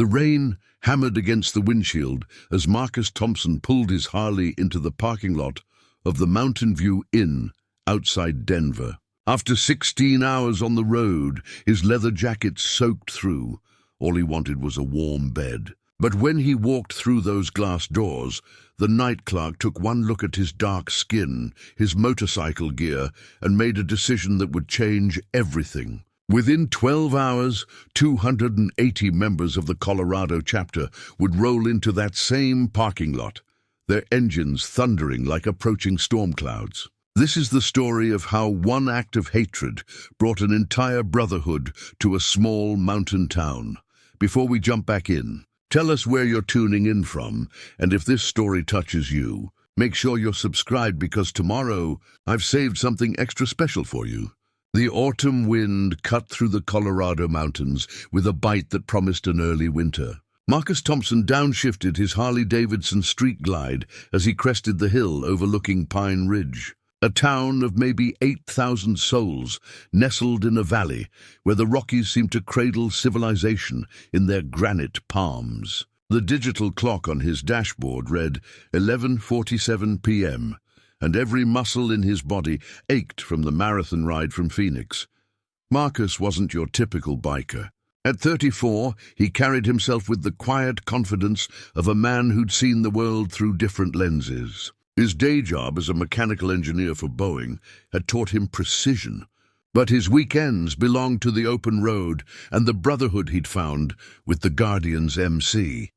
The rain hammered against the windshield as Marcus Thompson pulled his Harley into the parking lot of the Mountain View Inn outside Denver. After 16 hours on the road, his leather jacket soaked through, all he wanted was a warm bed. But when he walked through those glass doors, the night clerk took one look at his dark skin, his motorcycle gear, and made a decision that would change everything. Within 12 hours, 280 members of the Colorado chapter would roll into that same parking lot, their engines thundering like approaching storm clouds. This is the story of how one act of hatred brought an entire brotherhood to a small mountain town. Before we jump back in, tell us where you're tuning in from, and if this story touches you, make sure you're subscribed because tomorrow I've saved something extra special for you. The autumn wind cut through the Colorado mountains with a bite that promised an early winter. Marcus Thompson downshifted his Harley-Davidson Street Glide as he crested the hill overlooking Pine Ridge, a town of maybe 8,000 souls nestled in a valley where the Rockies seemed to cradle civilization in their granite palms. The digital clock on his dashboard read 11:47 p.m., and every muscle in his body ached from the marathon ride from Phoenix. Marcus wasn't your typical biker. At 34, he carried himself with the quiet confidence of a man who'd seen the world through different lenses. His day job as a mechanical engineer for Boeing had taught him precision, but his weekends belonged to the open road and the brotherhood he'd found with the Guardian's MC.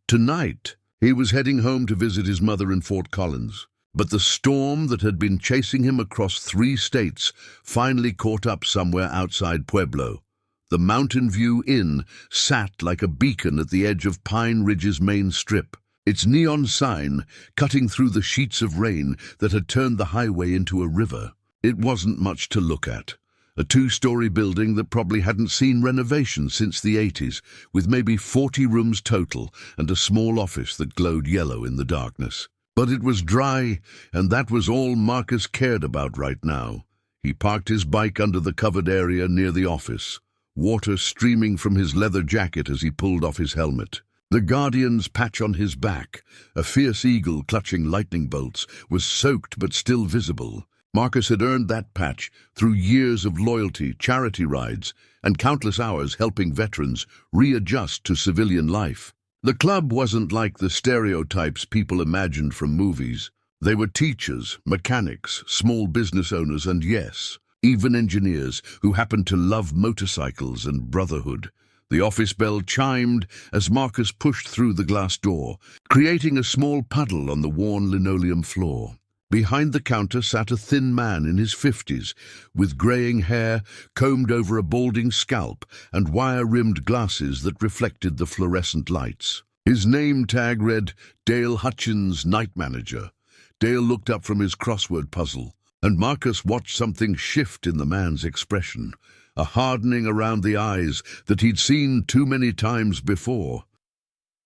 Tonight, he was heading home to visit his mother in Fort Collins. But the storm that had been chasing him across 3 states finally caught up somewhere outside Pueblo. The Mountain View Inn sat like a beacon at the edge of Pine Ridge's main strip, its neon sign cutting through the sheets of rain that had turned the highway into a river. It wasn't much to look at. A 2-story building that probably hadn't seen renovation since the 80s, with maybe 40 rooms total and a small office that glowed yellow in the darkness. But it was dry, and that was all Marcus cared about right now. He parked his bike under the covered area near the office, water streaming from his leather jacket as he pulled off his helmet. The Guardian's patch on his back, a fierce eagle clutching lightning bolts, was soaked but still visible. Marcus had earned that patch through years of loyalty, charity rides, and countless hours helping veterans readjust to civilian life. The club wasn't like the stereotypes people imagined from movies. They were teachers, mechanics, small business owners, and yes, even engineers who happened to love motorcycles and brotherhood. The office bell chimed as Marcus pushed through the glass door, creating a small puddle on the worn linoleum floor. Behind the counter sat a thin man in his 50s, with graying hair combed over a balding scalp and wire-rimmed glasses that reflected the fluorescent lights. His name tag read, Dale Hutchins, Night Manager. Dale looked up from his crossword puzzle, and Marcus watched something shift in the man's expression, a hardening around the eyes that he'd seen too many times before.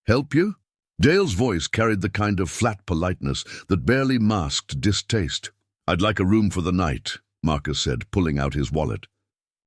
"Help you?" Dale's voice carried the kind of flat politeness that barely masked distaste. "I'd like a room for the night," Marcus said, pulling out his wallet.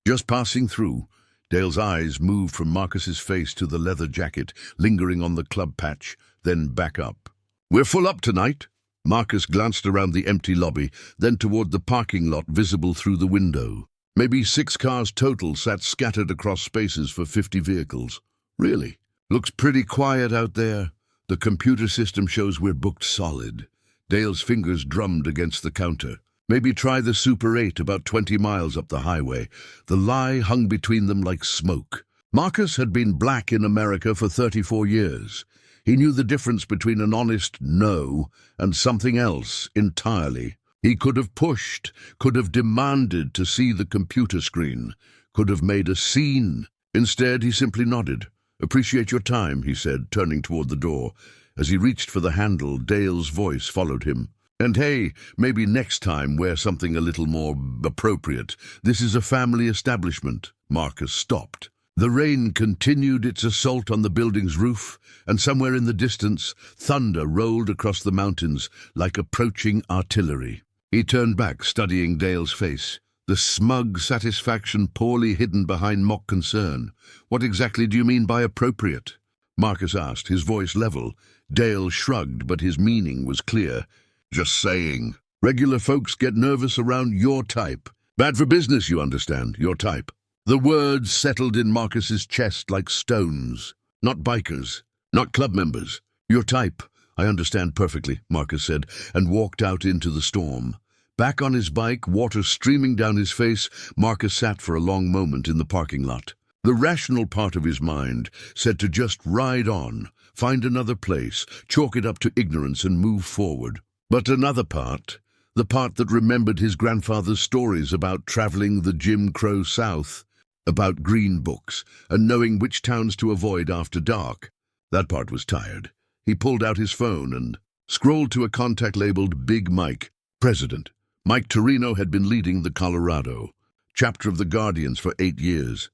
Just passing through, Dale's eyes moved from Marcus's face to the leather jacket, lingering on the club patch, then back up. "We're full up tonight." Marcus glanced around the empty lobby, then toward the parking lot visible through the window. Maybe 6 cars total sat scattered across spaces for 50 vehicles. "Really? Looks pretty quiet out there. The computer system shows we're booked solid." Dale's fingers drummed against the counter. "Maybe try the Super 8 about 20 miles up the highway." The lie hung between them like smoke. Marcus had been black in America for 34 years. He knew the difference between an honest no and something else entirely. He could have pushed, could have demanded to see the computer screen, could have made a scene. Instead, he simply nodded. "Appreciate your time," he said, turning toward the door. As he reached for the handle, Dale's voice followed him. "And hey, maybe next time wear something a little more appropriate. This is a family establishment." Marcus stopped. The rain continued its assault on the building's roof, and somewhere in the distance, thunder rolled across the mountains like approaching artillery. He turned back, studying Dale's face, the smug satisfaction poorly hidden behind mock concern. "What exactly do you mean by appropriate?" Marcus asked, his voice level. Dale shrugged, but his meaning was clear. Just saying. Regular folks get nervous around your type. Bad for business, you understand, your type. The words settled in Marcus's chest like stones. Not bikers, not club members. Your type. I understand perfectly, Marcus said, and walked out into the storm. Back on his bike, water streaming down his face, Marcus sat for a long moment in the parking lot. The rational part of his mind said to just ride on, find another place, chalk it up to ignorance and move forward. But another part, the part that remembered his grandfather's stories about traveling the Jim Crow South, about green books, and knowing which towns to avoid after dark, that part was tired. He pulled out his phone and scrolled to a contact labeled Big Mike, President. Mike Torino had been leading the Colorado chapter of the Guardians for 8 years.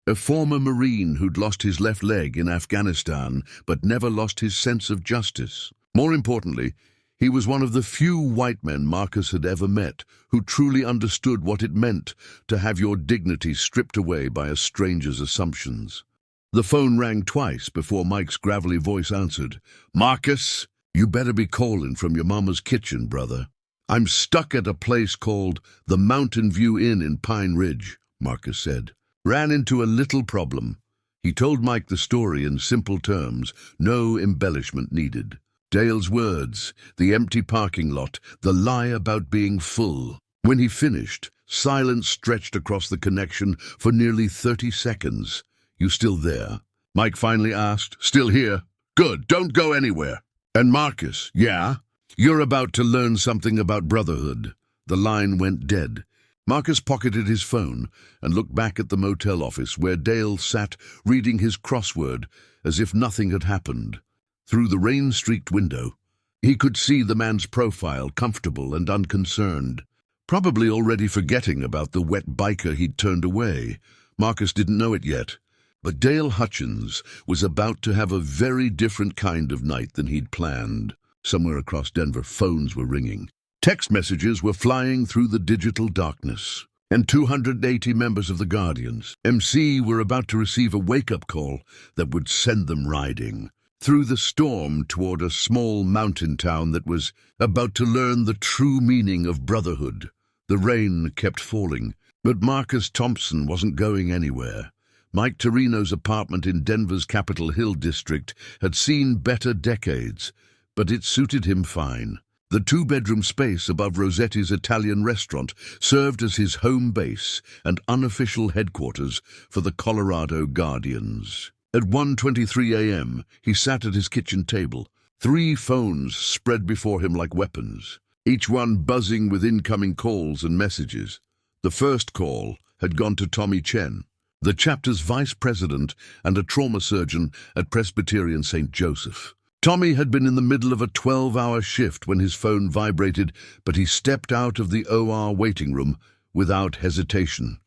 A former Marine who'd lost his left leg in Afghanistan but never lost his sense of justice. More importantly, he was one of the few white men Marcus had ever met who truly understood what it meant to have your dignity stripped away by a stranger's assumptions. The phone rang twice before Mike's gravelly voice answered. Marcus, you better be calling from your mama's kitchen, brother. I'm stuck at a place called the Mountain View Inn in Pine Ridge, Marcus said. Ran into a little problem. He told Mike the story in simple terms, no embellishment needed. Dale's words, the empty parking lot, the lie about being full. When he finished, silence stretched across the connection for nearly 30 seconds. You still there? Mike finally asked. Still here. Good, don't go anywhere. And Marcus, yeah? You're about to learn something about Brotherhood. The line went dead. Marcus pocketed his phone and looked back at the motel office where Dale sat reading his crossword as if nothing had happened. Through the rain-streaked window, he could see the man's profile, comfortable and unconcerned, probably already forgetting about the wet biker he'd turned away. Marcus didn't know it yet, but Dale Hutchins was about to have a very different kind of night than he'd planned. Somewhere across Denver, phones were ringing. Text messages were flying through the digital darkness. And 280 members of the Guardians, MC, were about to receive a wake-up call that would send them riding through the storm toward a small mountain town that was about to learn the true meaning of brotherhood. The rain kept falling, but Marcus Thompson wasn't going anywhere. Mike Torino's apartment in Denver's Capitol Hill district had seen better decades, but it suited him fine. The 2-bedroom space above Rossetti's Italian restaurant served as his home base and unofficial headquarters for the Colorado Guardians. At 1:23 a.m., he sat at his kitchen table, 3 phones spread before him like weapons, each one buzzing with incoming calls and messages. The first call had gone to Tommy Chen, the chapter's vice president and a trauma surgeon at Presbyterian St. Joseph. Tommy had been in the middle of a 12-hour shift when his phone vibrated, but he stepped out of the OR waiting room without hesitation.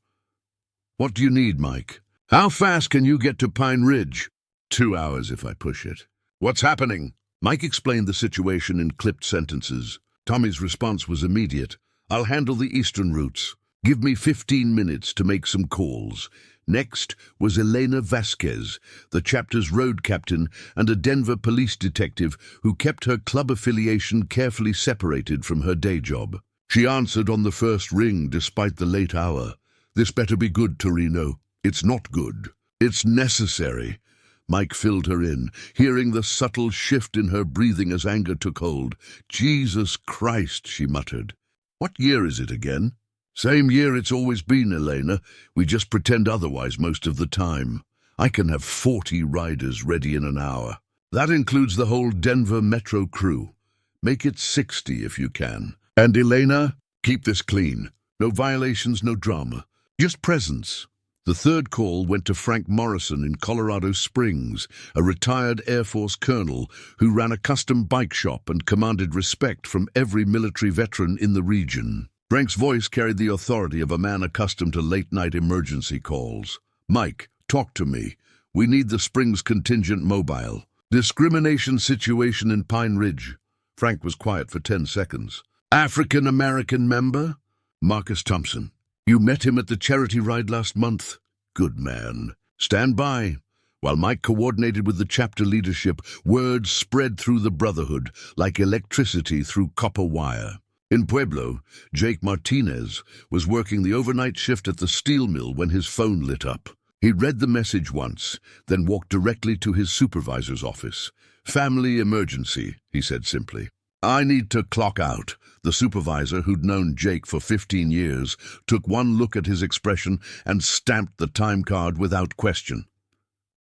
What do you need, Mike? How fast can you get to Pine Ridge? 2 hours if I push it. What's happening? Mike explained the situation in clipped sentences. Tommy's response was immediate. I'll handle the eastern routes. Give me 15 minutes to make some calls. Next was Elena Vasquez, the chapter's road captain and a Denver police detective who kept her club affiliation carefully separated from her day job. She answered on the first ring despite the late hour. This better be good, Torino. It's not good. It's necessary. Mike filled her in, hearing the subtle shift in her breathing as anger took hold. Jesus Christ, she muttered. What year is it again? Same year it's always been, Elena. We just pretend otherwise most of the time. I can have 40 riders ready in an hour. That includes the whole Denver Metro crew. Make it 60 if you can. And Elena, keep this clean. No violations, no drama. Just presence. The third call went to Frank Morrison in Colorado Springs, a retired Air Force colonel who ran a custom bike shop and commanded respect from every military veteran in the region. Frank's voice carried the authority of a man accustomed to late-night emergency calls. Mike, talk to me. We need the Springs contingent mobile. Discrimination situation in Pine Ridge. Frank was quiet for 10 seconds. African-American member? Marcus Thompson. You met him at the charity ride last month. Good man. Stand by. While Mike coordinated with the chapter leadership, word spread through the Brotherhood like electricity through copper wire. In Pueblo, Jake Martinez was working the overnight shift at the steel mill when his phone lit up. He read the message once, then walked directly to his supervisor's office. "Family emergency," he said simply. "I need to clock out." The supervisor, who'd known Jake for 15 years, took one look at his expression and stamped the time card without question.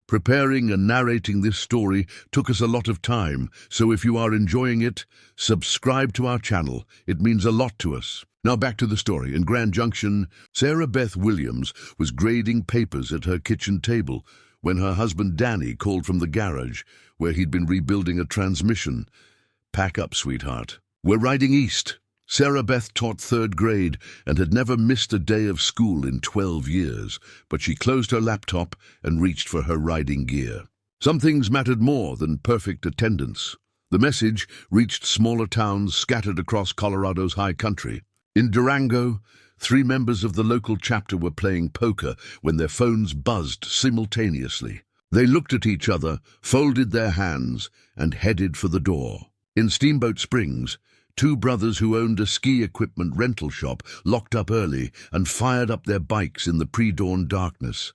Preparing and narrating this story took us a lot of time, so if you are enjoying it, subscribe to our channel. It means a lot to us. Now back to the story. In Grand Junction, Sarah Beth Williams was grading papers at her kitchen table when her husband Danny called from the garage where he'd been rebuilding a transmission. "Pack up, sweetheart. We're riding east." Sarah Beth taught 3rd grade and had never missed a day of school in 12 years, but she closed her laptop and reached for her riding gear. Some things mattered more than perfect attendance. The message reached smaller towns scattered across Colorado's high country. In Durango, 3 members of the local chapter were playing poker when their phones buzzed simultaneously. They looked at each other, folded their hands, and headed for the door. In Steamboat Springs, 2 brothers who owned a ski equipment rental shop locked up early and fired up their bikes in the pre-dawn darkness.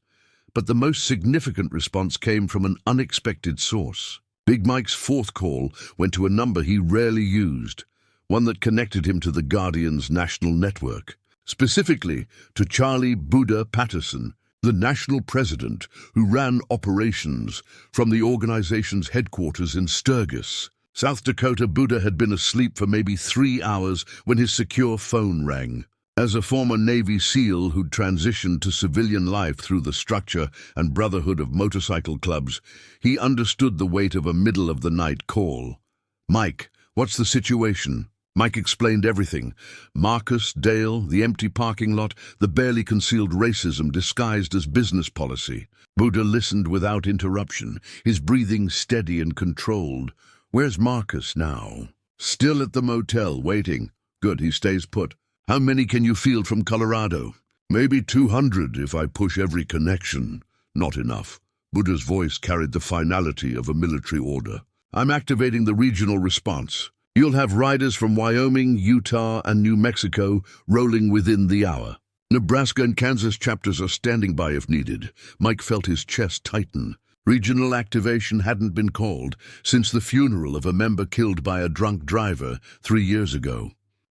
But the most significant response came from an unexpected source. Big Mike's 4th call went to a number he rarely used, one that connected him to the Guardian's national network, specifically to Charlie Buddha Patterson, the national president who ran operations from the organization's headquarters in Sturgis, South Dakota. Buddha had been asleep for maybe 3 hours when his secure phone rang. As a former Navy SEAL who'd transitioned to civilian life through the structure and Brotherhood of motorcycle clubs, he understood the weight of a middle-of-the-night call. "Mike, what's the situation?" Mike explained everything. Marcus, Dale, the empty parking lot, the barely concealed racism disguised as business policy. Buddha listened without interruption, his breathing steady and controlled. "Where's Marcus now?" "Still at the motel, waiting." "Good, he stays put." "How many can you field from Colorado?" "Maybe 200 if I push every connection." "Not enough." Buddha's voice carried the finality of a military order. "I'm activating the regional response. You'll have riders from Wyoming, Utah, and New Mexico rolling within the hour. Nebraska and Kansas chapters are standing by if needed." Mike felt his chest tighten. Regional activation hadn't been called since the funeral of a member killed by a drunk driver 3 years ago.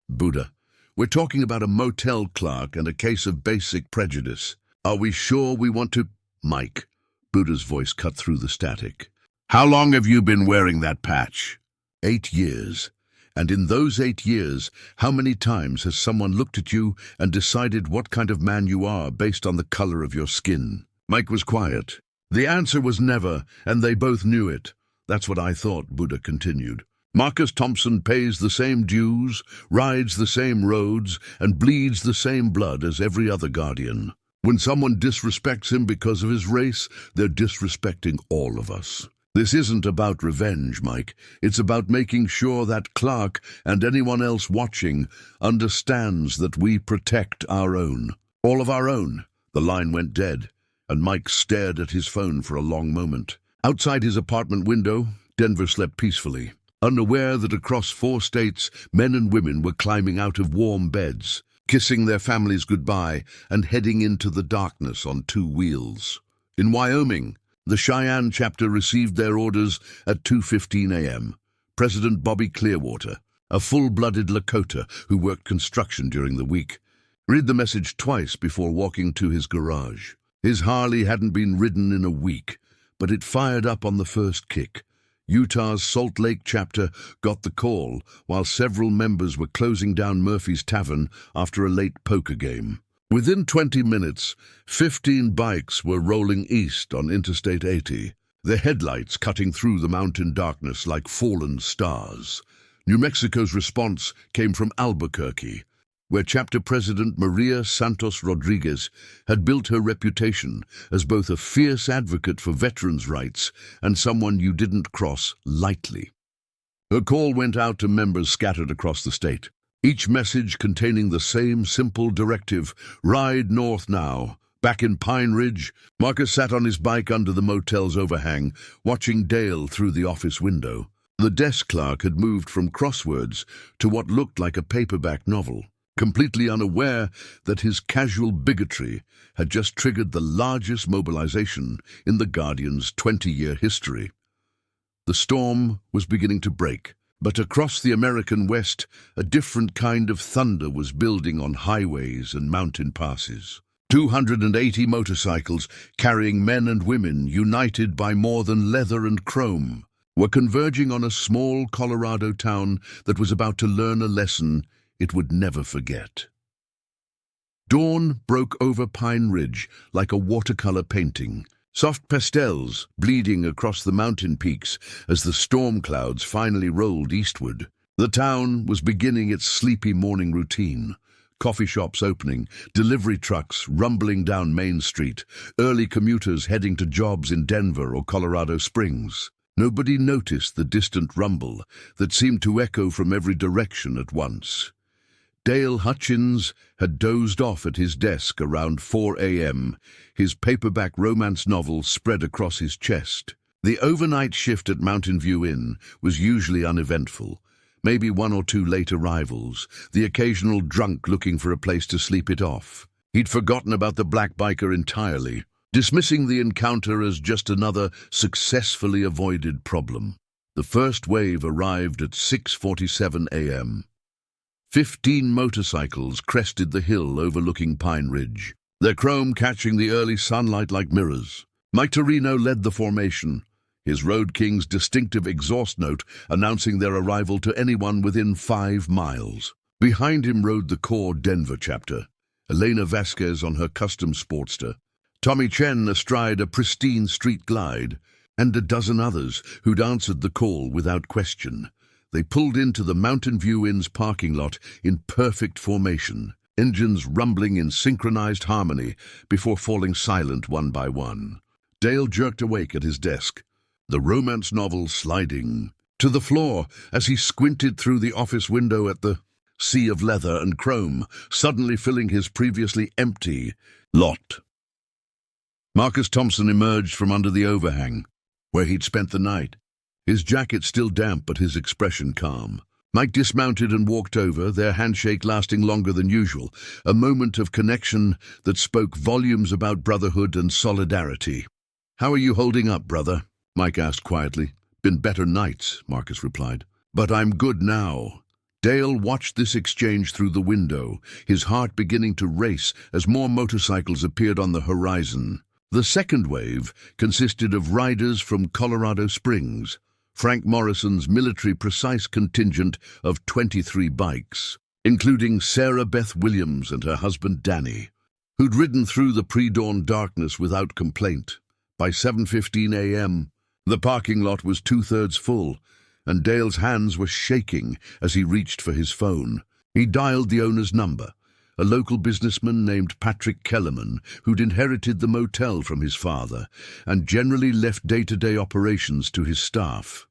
"Buddha, we're talking about a motel clerk and a case of basic prejudice. Are we sure we want to—" "Mike," Buddha's voice cut through the static. "How long have you been wearing that patch?" 8 years. And in those 8 years, how many times has someone looked at you and decided what kind of man you are based on the color of your skin?" Mike was quiet. "The answer was never, and they both knew it." "That's what I thought," Buddha continued. "Marcus Thompson pays the same dues, rides the same roads, and bleeds the same blood as every other Guardian. When someone disrespects him because of his race, they're disrespecting all of us. This isn't about revenge, Mike. It's about making sure that Clerk and anyone else watching understands that we protect our own. All of our own." The line went dead, and Mike stared at his phone for a long moment. Outside his apartment window, Denver slept peacefully, unaware that across 4 states, men and women were climbing out of warm beds, kissing their families goodbye, and heading into the darkness on 2 wheels. In Wyoming, the Cheyenne chapter received their orders at 2:15 a.m. President Bobby Clearwater, a full-blooded Lakota who worked construction during the week, read the message twice before walking to his garage. His Harley hadn't been ridden in a week, but it fired up on the first kick. Utah's Salt Lake chapter got the call while several members were closing down Murphy's Tavern after a late poker game. Within 20 minutes, 15 bikes were rolling east on Interstate 80, their headlights cutting through the mountain darkness like fallen stars. New Mexico's response came from Albuquerque, where chapter president Maria Santos Rodriguez had built her reputation as both a fierce advocate for veterans' rights and someone you didn't cross lightly. Her call went out to members scattered across the state, each message containing the same simple directive: ride north now, Back in Pine Ridge, Marcus sat on his bike under the motel's overhang, watching Dale through the office window. The desk clerk had moved from crosswords to what looked like a paperback novel, completely unaware that his casual bigotry had just triggered the largest mobilization in the Guardian's 20-year history. The storm was beginning to break, but across the American West, a different kind of thunder was building on highways and mountain passes. 280 motorcycles, carrying men and women united by more than leather and chrome, were converging on a small Colorado town that was about to learn a lesson it would never forget. Dawn broke over Pine Ridge like a watercolor painting, soft pastels bleeding across the mountain peaks as the storm clouds finally rolled eastward. The town was beginning its sleepy morning routine. Coffee shops opening, delivery trucks rumbling down Main Street, early commuters heading to jobs in Denver or Colorado Springs. Nobody noticed the distant rumble that seemed to echo from every direction at once. Dale Hutchins had dozed off at his desk around 4 a.m., his paperback romance novel spread across his chest. The overnight shift at Mountain View Inn was usually uneventful. Maybe one or two late arrivals, the occasional drunk looking for a place to sleep it off. He'd forgotten about the black biker entirely, dismissing the encounter as just another successfully avoided problem. The first wave arrived at 6:47 a.m. 15 motorcycles crested the hill overlooking Pine Ridge, their chrome catching the early sunlight like mirrors. Mike Torino led the formation, his Road King's distinctive exhaust note announcing their arrival to anyone within 5 miles. Behind him rode the core Denver chapter, Elena Vasquez on her custom Sportster, Tommy Chen astride a pristine street glide, and a dozen others who'd answered the call without question. They pulled into the Mountain View Inn's parking lot in perfect formation, engines rumbling in synchronized harmony before falling silent one by one. Dale jerked awake at his desk, the romance novel sliding to the floor as he squinted through the office window at the sea of leather and chrome, suddenly filling his previously empty lot. Marcus Thompson emerged from under the overhang, where he'd spent the night, his jacket still damp but his expression calm. Mike dismounted and walked over, their handshake lasting longer than usual, a moment of connection that spoke volumes about brotherhood and solidarity. "How are you holding up, brother?" Mike asked quietly. "Been better nights," Marcus replied. "But I'm good now." Dale watched this exchange through the window, his heart beginning to race as more motorcycles appeared on the horizon. The second wave consisted of riders from Colorado Springs, Frank Morrison's military-precise contingent of 23 bikes, including Sarah Beth Williams and her husband Danny, who'd ridden through the pre-dawn darkness without complaint. By 7:15 a.m., the parking lot was 2/3 full, and Dale's hands were shaking as he reached for his phone. He dialed the owner's number, a local businessman named Patrick Kellerman, who'd inherited the motel from his father and generally left day-to-day operations to his staff.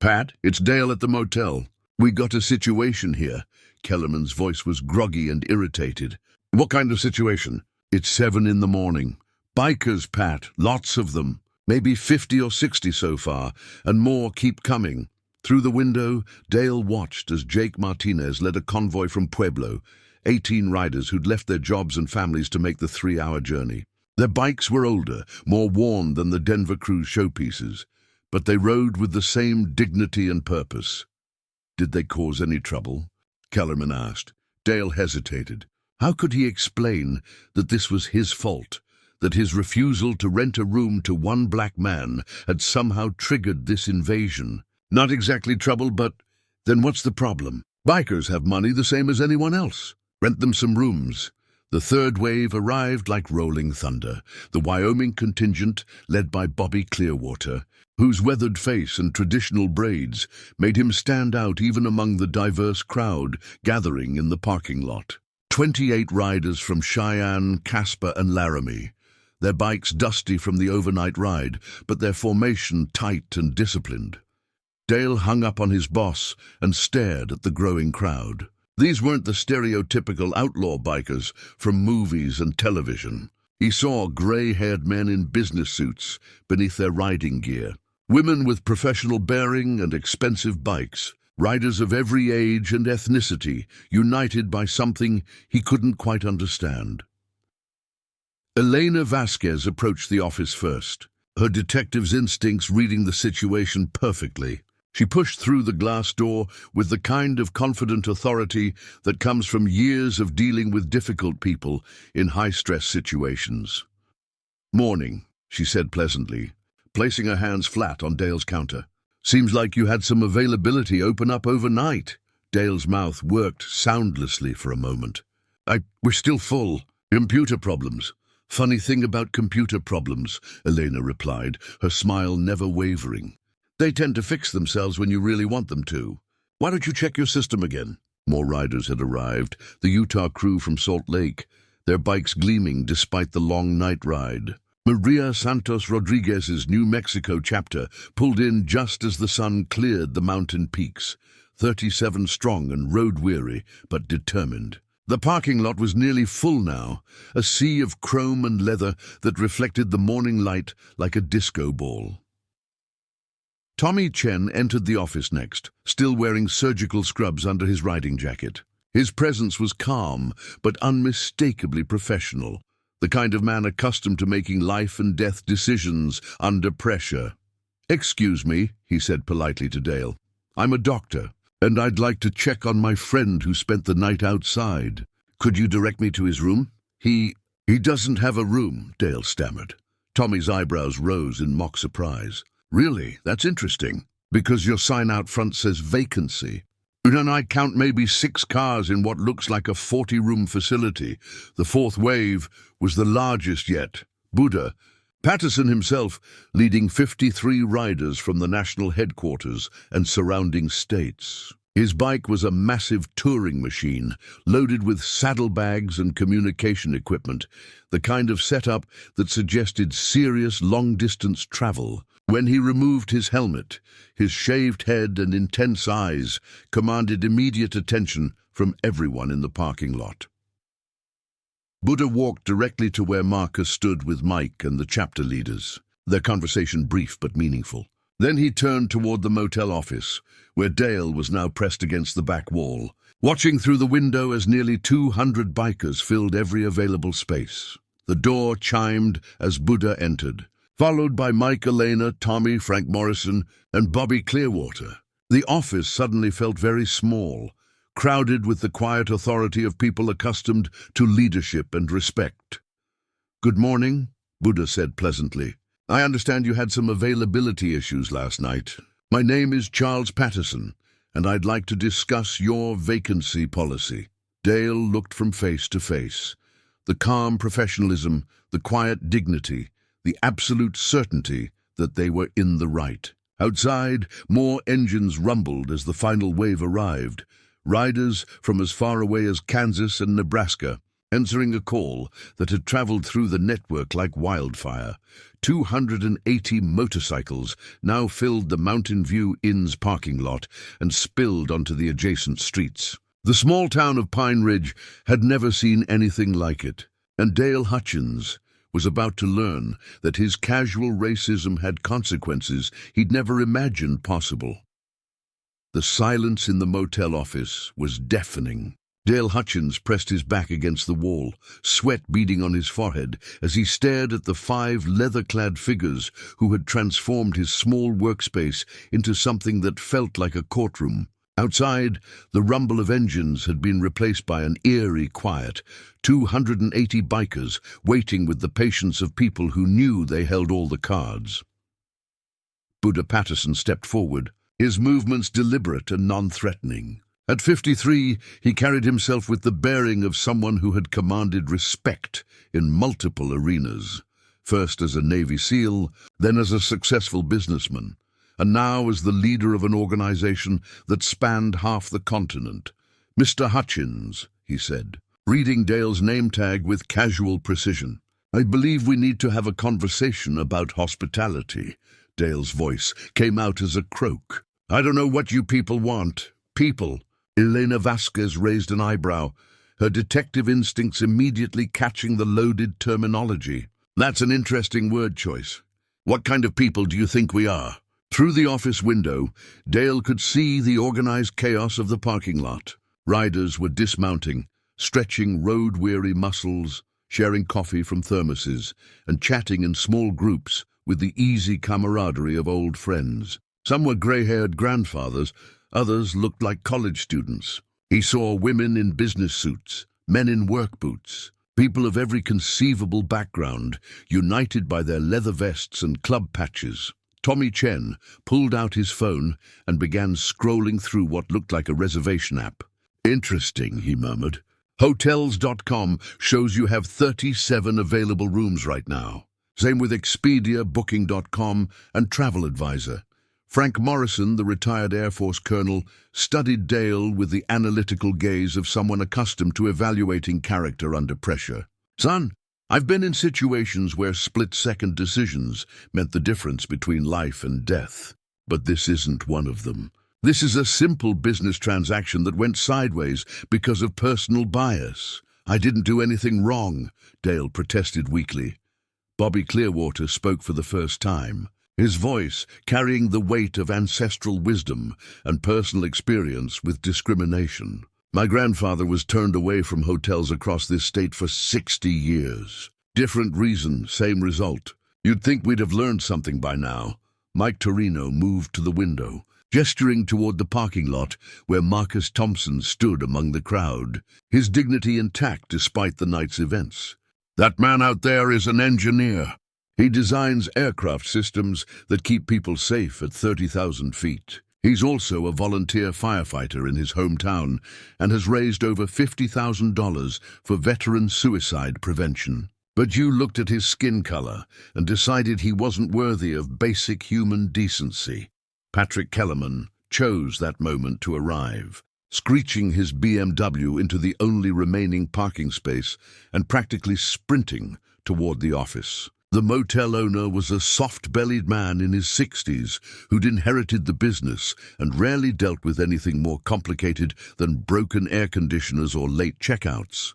"Pat, it's Dale at the motel. We got a situation here." Kellerman's voice was groggy and irritated. "What kind of situation?" "It's 7 in the morning. Bikers, Pat, lots of them. Maybe 50 or 60 so far, and more keep coming." Through the window, Dale watched as Jake Martinez led a convoy from Pueblo, 18 riders who'd left their jobs and families to make the 3-hour journey. Their bikes were older, more worn than the Denver Cruise showpieces, but they rode with the same dignity and purpose. "Did they cause any trouble?" Kellerman asked. Dale hesitated. How could he explain that this was his fault, that his refusal to rent a room to one black man had somehow triggered this invasion? "Not exactly trouble, but then what's the problem? Bikers have money the same as anyone else. Rent them some rooms." The third wave arrived like rolling thunder, the Wyoming contingent led by Bobby Clearwater, whose weathered face and traditional braids made him stand out even among the diverse crowd gathering in the parking lot. 28 riders from Cheyenne, Casper, and Laramie, their bikes dusty from the overnight ride, but their formation tight and disciplined. Dale hung up on his boss and stared at the growing crowd. These weren't the stereotypical outlaw bikers from movies and television. He saw grey-haired men in business suits beneath their riding gear, women with professional bearing and expensive bikes, riders of every age and ethnicity, united by something he couldn't quite understand. Elena Vasquez approached the office first, her detective's instincts reading the situation perfectly. She pushed through the glass door with the kind of confident authority that comes from years of dealing with difficult people in high-stress situations. "Morning," she said pleasantly, placing her hands flat on Dale's counter. "Seems like you had some availability open up overnight." Dale's mouth worked soundlessly for a moment. We're still full. Computer problems." "Funny thing about computer problems," Elena replied, her smile never wavering. "They tend to fix themselves when you really want them to. Why don't you check your system again?" More riders had arrived, the Utah crew from Salt Lake, their bikes gleaming despite the long night ride. Maria Santos Rodriguez's New Mexico chapter pulled in just as the sun cleared the mountain peaks, 37 strong and road-weary, but determined. The parking lot was nearly full now, a sea of chrome and leather that reflected the morning light like a disco ball. Tommy Chen entered the office next, still wearing surgical scrubs under his riding jacket. His presence was calm, but unmistakably professional, the kind of man accustomed to making life-and-death decisions under pressure. "Excuse me," he said politely to Dale. "I'm a doctor, and I'd like to check on my friend who spent the night outside. Could you direct me to his room?" He doesn't have a room," Dale stammered. Tommy's eyebrows rose in mock surprise. "Really? That's interesting. Because your sign out front says vacancy. And I count maybe 6 cars in what looks like a 40-room facility. The fourth wave was the largest yet. Buddha. Patterson himself leading 53 riders from the national headquarters and surrounding states. His bike was a massive touring machine, loaded with saddlebags and communication equipment, the kind of setup that suggested serious long-distance travel. When he removed his helmet, his shaved head and intense eyes commanded immediate attention from everyone in the parking lot. Buddha walked directly to where Marcus stood with Mike and the chapter leaders, their conversation brief but meaningful. Then he turned toward the motel office, where Dale was now pressed against the back wall, watching through the window as nearly 200 bikers filled every available space. The door chimed as Buddha entered, followed by Mike, Elena, Tommy, Frank Morrison, and Bobby Clearwater. The office suddenly felt very small, crowded with the quiet authority of people accustomed to leadership and respect. "Good morning," Buddha said pleasantly. "I understand you had some availability issues last night. My name is Charles Patterson, and I'd like to discuss your vacancy policy." Dale looked from face to face. The calm professionalism, the quiet dignity, the absolute certainty that they were in the right. Outside, more engines rumbled as the final wave arrived. Riders from as far away as Kansas and Nebraska, answering a call that had traveled through the network like wildfire. 280 motorcycles now filled the Mountain View Inn's parking lot and spilled onto the adjacent streets. The small town of Pine Ridge had never seen anything like it, and Dale Hutchins was about to learn that his casual racism had consequences he'd never imagined possible. The silence in the motel office was deafening. Dale Hutchins pressed his back against the wall, sweat beading on his forehead as he stared at the 5 leather-clad figures who had transformed his small workspace into something that felt like a courtroom. Outside, the rumble of engines had been replaced by an eerie quiet, 280 bikers waiting with the patience of people who knew they held all the cards. Buddha Patterson stepped forward, his movements deliberate and non-threatening. At 53, he carried himself with the bearing of someone who had commanded respect in multiple arenas, first as a Navy SEAL, then as a successful businessman, and now as the leader of an organization that spanned half the continent. "Mr. Hutchins," he said, reading Dale's name tag with casual precision. "I believe we need to have a conversation about hospitality." Dale's voice came out as a croak. "I don't know what you people want." "People?" Elena Vasquez raised an eyebrow. her detective instincts immediately catching the loaded terminology. That's an interesting word choice. What kind of people do you think we are? Through the office window, Dale could see the organized chaos of the parking lot. Riders were dismounting, stretching road-weary muscles, sharing coffee from thermoses, and chatting in small groups with the easy camaraderie of old friends. Some were grey-haired grandfathers, others looked like college students. He saw women in business suits, men in work boots, people of every conceivable background, united by their leather vests and club patches. Tommy Chen pulled out his phone and began scrolling through what looked like a reservation app. "Interesting," he murmured. Hotels.com shows you have 37 available rooms right now. Same with Expedia, Booking.com, and Travel Advisor. Frank Morrison, the retired Air Force colonel, studied Dale with the analytical gaze of someone accustomed to evaluating character under pressure. "Son, I've been in situations where split-second decisions meant the difference between life and death. But this isn't one of them. This is a simple business transaction that went sideways because of personal bias. I didn't do anything wrong," Dale protested weakly. Bobby Clearwater spoke for the first time, his voice carrying the weight of ancestral wisdom and personal experience with discrimination. "My grandfather was turned away from hotels across this state for 60 years. Different reason, same result. You'd think we'd have learned something by now." Mike Torino moved to the window, gesturing toward the parking lot where Marcus Thompson stood among the crowd, his dignity intact despite the night's events. "That man out there is an engineer. He designs aircraft systems that keep people safe at 30,000 feet. He's also a volunteer firefighter in his hometown and has raised over $50,000 for veteran suicide prevention. But you looked at his skin color and decided he wasn't worthy of basic human decency." Patrick Kellerman chose that moment to arrive, screeching his BMW into the only remaining parking space and practically sprinting toward the office. The motel owner was a soft-bellied man in his 60s who'd inherited the business and rarely dealt with anything more complicated than broken air conditioners or late checkouts.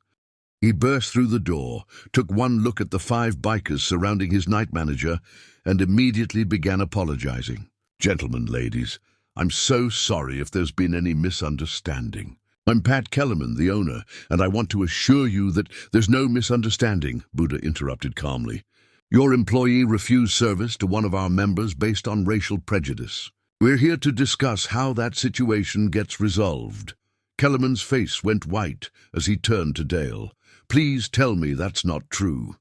He burst through the door, took one look at the 5 bikers surrounding his night manager, and immediately began apologizing. "Gentlemen, ladies, I'm so sorry if there's been any misunderstanding. I'm Pat Kellerman, the owner, and I want to assure you that there's no misunderstanding," Buddha interrupted calmly. "Your employee refused service to one of our members based on racial prejudice. We're here to discuss how that situation gets resolved." Kellerman's face went white as he turned to Dale. "Please tell me that's not true."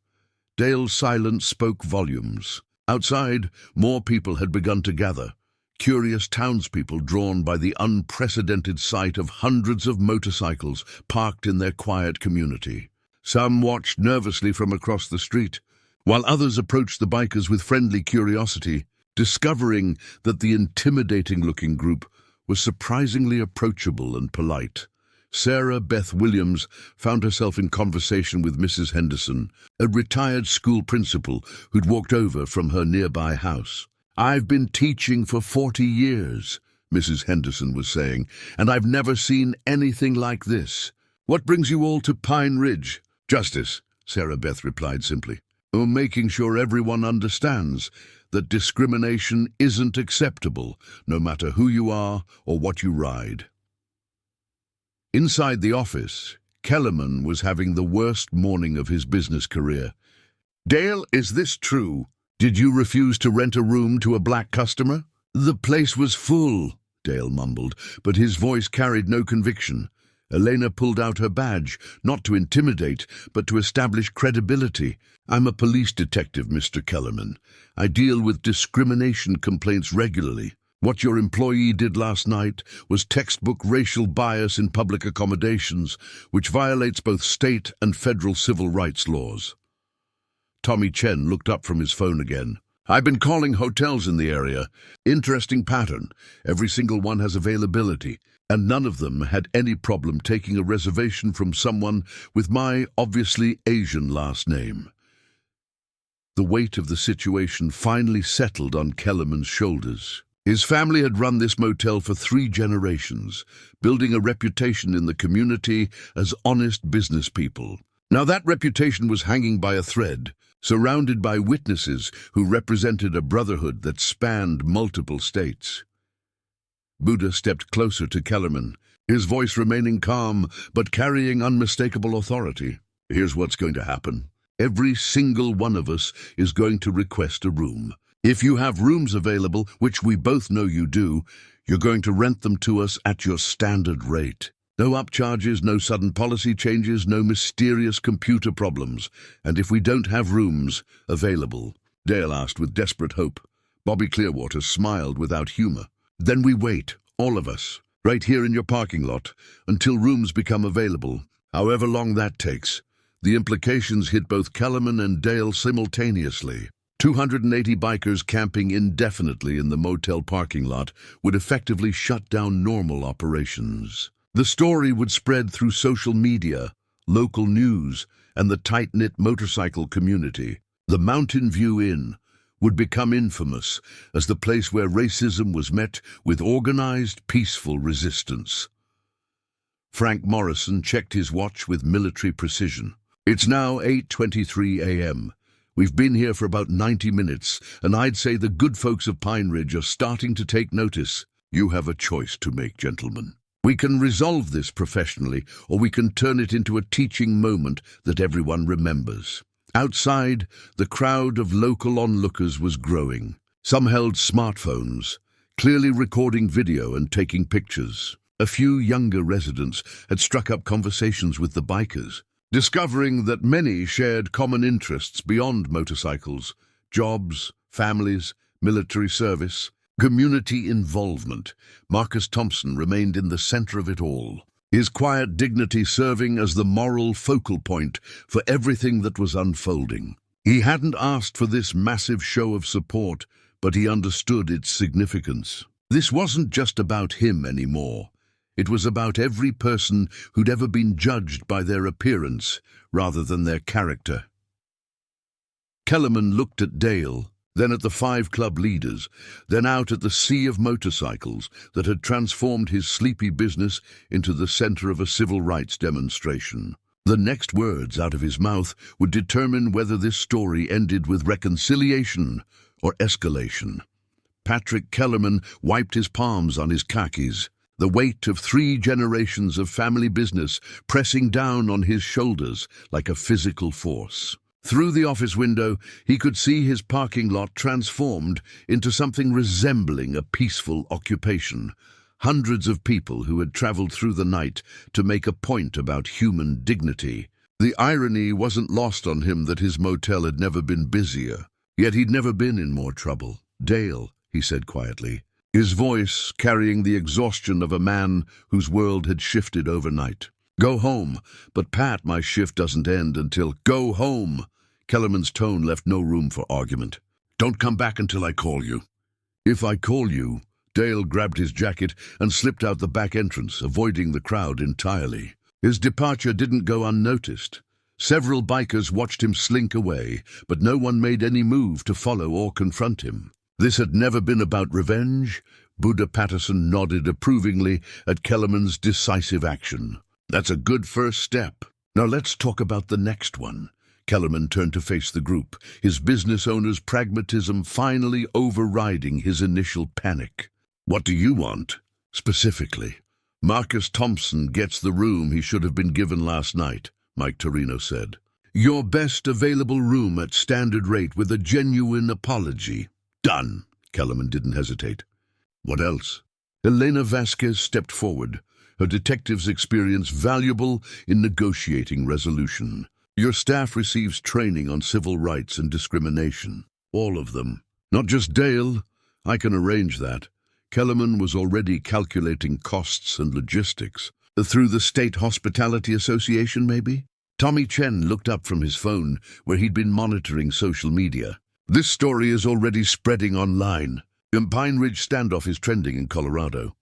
Dale's silence spoke volumes. Outside, more people had begun to gather, curious townspeople drawn by the unprecedented sight of hundreds of motorcycles parked in their quiet community. Some watched nervously from across the street, while others approached the bikers with friendly curiosity, discovering that the intimidating-looking group was surprisingly approachable and polite. Sarah Beth Williams found herself in conversation with Mrs. Henderson, a retired school principal who'd walked over from her nearby house. "I've been teaching for 40 years, Mrs. Henderson was saying, "and I've never seen anything like this. What brings you all to Pine Ridge?" "Justice," Sarah Beth replied simply. "Making sure everyone understands that discrimination isn't acceptable, no matter who you are or what you ride." Inside the office, Kellerman was having the worst morning of his business career. "Dale, is this true? Did you refuse to rent a room to a black customer?" "The place was full," Dale mumbled, but his voice carried no conviction. Elena pulled out her badge, not to intimidate, but to establish credibility. "I'm a police detective, Mr. Kellerman. I deal with discrimination complaints regularly. What your employee did last night was textbook racial bias in public accommodations, which violates both state and federal civil rights laws." Tommy Chen looked up from his phone again. "I've been calling hotels in the area. Interesting pattern. Every single one has availability, and none of them had any problem taking a reservation from someone with my obviously Asian last name." The weight of the situation finally settled on Kellerman's shoulders. His family had run this motel for 3 generations, building a reputation in the community as honest business people. Now that reputation was hanging by a thread, surrounded by witnesses who represented a brotherhood that spanned multiple states. Buddha stepped closer to Kellerman, his voice remaining calm but carrying unmistakable authority. Here's what's going to happen. Every single one of us is going to request a room. If you have rooms available, which we both know you do, you're going to rent them to us at your standard rate. No upcharges, no sudden policy changes, no mysterious computer problems. And if we don't have rooms available, Dale asked with desperate hope. Bobby Clearwater smiled without humor. Then we wait, all of us, right here in your parking lot, until rooms become available, however long that takes. The implications hit both Kellerman and Dale simultaneously. 280 bikers camping indefinitely in the motel parking lot would effectively shut down normal operations. The story would spread through social media, local news, and the tight-knit motorcycle community. The Mountain View Inn would become infamous as the place where racism was met with organized, peaceful resistance. Frank Morrison checked his watch with military precision. It's now 8:23 a.m. We've been here for about 90 minutes, and I'd say the good folks of Pine Ridge are starting to take notice. You have a choice to make, gentlemen. We can resolve this professionally, or we can turn it into a teaching moment that everyone remembers. Outside, the crowd of local onlookers was growing. Some held smartphones, clearly recording video and taking pictures. A few younger residents had struck up conversations with the bikers, discovering that many shared common interests beyond motorcycles: jobs, families, military service, community involvement. Marcus Thompson remained in the center of it all, his quiet dignity serving as the moral focal point for everything that was unfolding. He hadn't asked for this massive show of support, but he understood its significance. This wasn't just about him anymore. It was about every person who'd ever been judged by their appearance rather than their character. Kellerman looked at Dale, then at the 5 club leaders, then out at the sea of motorcycles that had transformed his sleepy business into the center of a civil rights demonstration. The next words out of his mouth would determine whether this story ended with reconciliation or escalation. Patrick Kellerman wiped his palms on his khakis, the weight of 3 generations of family business pressing down on his shoulders like a physical force. Through the office window, he could see his parking lot transformed into something resembling a peaceful occupation. Hundreds of people who had traveled through the night to make a point about human dignity. The irony wasn't lost on him that his motel had never been busier, yet he'd never been in more trouble. "Dale," he said quietly, his voice carrying the exhaustion of a man whose world had shifted overnight. "Go home." "But Pat, my shift doesn't end until—" "Go home." Kellerman's tone left no room for argument. "Don't come back until I call you." "If I call you—" Dale grabbed his jacket and slipped out the back entrance, avoiding the crowd entirely. His departure didn't go unnoticed. Several bikers watched him slink away, but no one made any move to follow or confront him. This had never been about revenge. Buddha Patterson nodded approvingly at Kellerman's decisive action. "That's a good first step. Now let's talk about the next one." Kellerman turned to face the group, his business owner's pragmatism finally overriding his initial panic. "What do you want, specifically?" "Marcus Thompson gets the room he should have been given last night," Mike Torino said. "Your best available room at standard rate with a genuine apology." "Done." Kellerman didn't hesitate. "What else?" Elena Vasquez stepped forward, her detective's experience valuable in negotiating resolution. "Your staff receives training on civil rights and discrimination. All of them. Not just Dale. I can arrange that." Kellerman was already calculating costs and logistics. "Through the State Hospitality Association, maybe?" Tommy Chen looked up from his phone, where he'd been monitoring social media. "This story is already spreading online. The Pine Ridge standoff is trending in Colorado.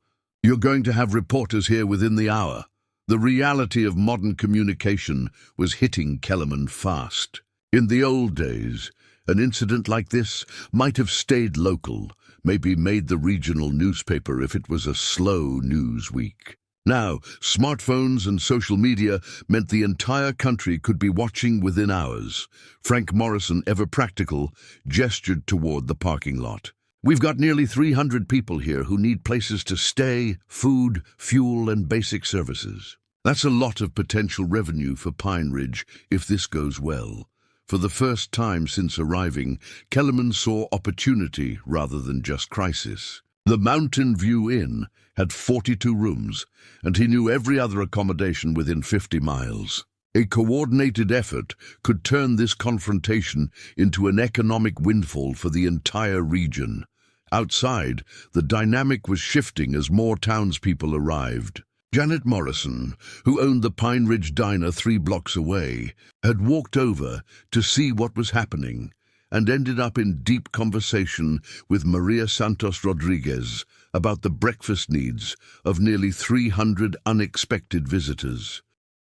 You're going to have reporters here within the hour." The reality of modern communication was hitting Kellerman fast. In the old days, an incident like this might have stayed local, maybe made the regional newspaper if it was a slow news week. Now, smartphones and social media meant the entire country could be watching within hours. Frank Morrison, ever practical, gestured toward the parking lot. We've got nearly 300 people here who need places to stay, food, fuel, and basic services. That's a lot of potential revenue for Pine Ridge if this goes well. For the first time since arriving, Kellerman saw opportunity rather than just crisis. The Mountain View Inn had 42 rooms, and he knew every other accommodation within 50 miles. A coordinated effort could turn this confrontation into an economic windfall for the entire region. Outside, the dynamic was shifting as more townspeople arrived. Janet Morrison, who owned the Pine Ridge Diner 3 blocks away, had walked over to see what was happening and ended up in deep conversation with Maria Santos Rodriguez about the breakfast needs of nearly 300 unexpected visitors.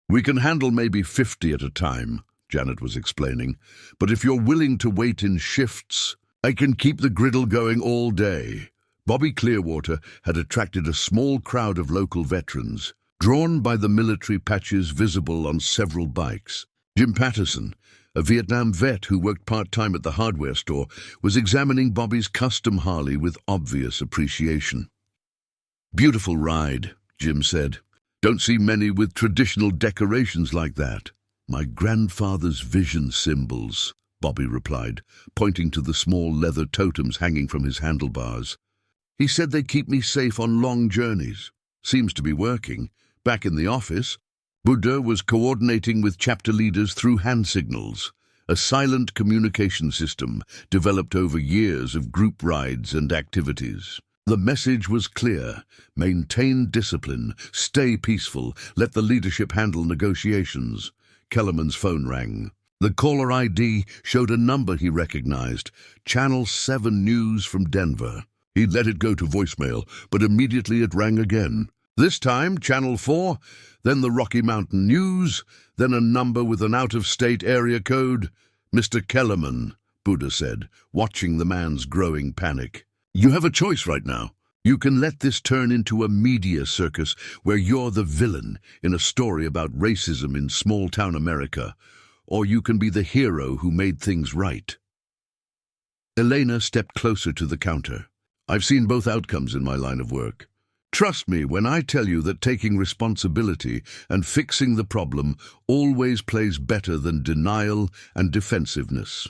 We can handle maybe 50 at a time, Janet was explaining, but if you're willing to wait in shifts, I can keep the griddle going all day. Bobby Clearwater had attracted a small crowd of local veterans, drawn by the military patches visible on several bikes. Jim Patterson, a Vietnam vet who worked part-time at the hardware store, was examining Bobby's custom Harley with obvious appreciation. "Beautiful ride," Jim said. "Don't see many with traditional decorations like that." "My grandfather's vision symbols," Bobby replied, pointing to the small leather totems hanging from his handlebars. "He said they keep me safe on long journeys. Seems to be working. Back in the office, Buddha was coordinating with chapter leaders through hand signals, a silent communication system developed over years of group rides and activities. The message was clear: maintain discipline, stay peaceful, let the leadership handle negotiations. Kellerman's phone rang. The caller ID showed a number he recognized, Channel 7 News from Denver. He'd let it go to voicemail, but immediately it rang again. This time, Channel 4, then the Rocky Mountain News, then a number with an out-of-state area code. "Mr. Kellerman," Buddha said, watching the man's growing panic. "You have a choice right now. You can let this turn into a media circus where you're the villain in a story about racism in small-town America, or you can be the hero who made things right." Elena stepped closer to the counter. "I've seen both outcomes in my line of work. Trust me when I tell you that taking responsibility and fixing the problem always plays better than denial and defensiveness."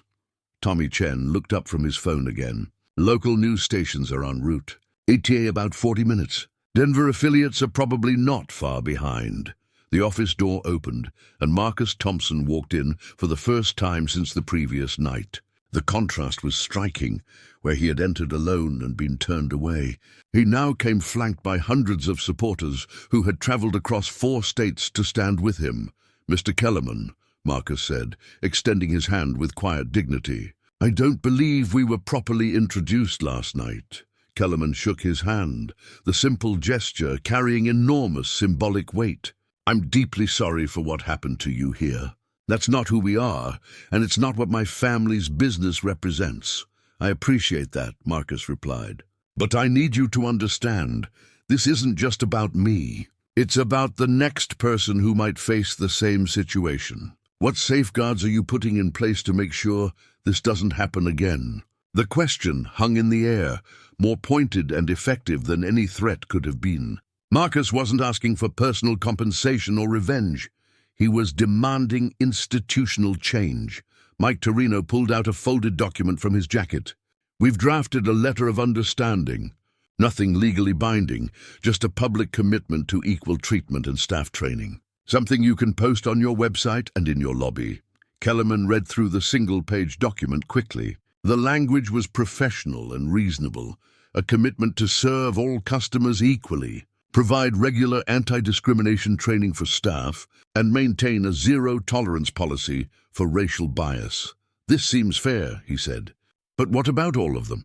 Tommy Chen looked up from his phone again. "Local news stations are en route. ETA about 40 minutes. Denver affiliates are probably not far behind." The office door opened, and Marcus Thompson walked in for the first time since the previous night. The contrast was striking, where he had entered alone and been turned away. He now came flanked by hundreds of supporters who had traveled across 4 states to stand with him. "Mr. Kellerman," Marcus said, extending his hand with quiet dignity. "I don't believe we were properly introduced last night." Kellerman shook his hand, the simple gesture carrying enormous symbolic weight. "I'm deeply sorry for what happened to you here. That's not who we are, and it's not what my family's business represents." "I appreciate that," Marcus replied. "But I need you to understand, this isn't just about me. It's about the next person who might face the same situation. What safeguards are you putting in place to make sure this doesn't happen again?" The question hung in the air, more pointed and effective than any threat could have been. Marcus wasn't asking for personal compensation or revenge. He was demanding institutional change. Mike Torino pulled out a folded document from his jacket. "We've drafted a letter of understanding. Nothing legally binding, just a public commitment to equal treatment and staff training. Something you can post on your website and in your lobby." Kellerman read through the single-page document quickly. The language was professional and reasonable, a commitment to serve all customers equally, provide regular anti-discrimination training for staff, and maintain a zero-tolerance policy for racial bias. "This seems fair," he said. "But what about all of them?"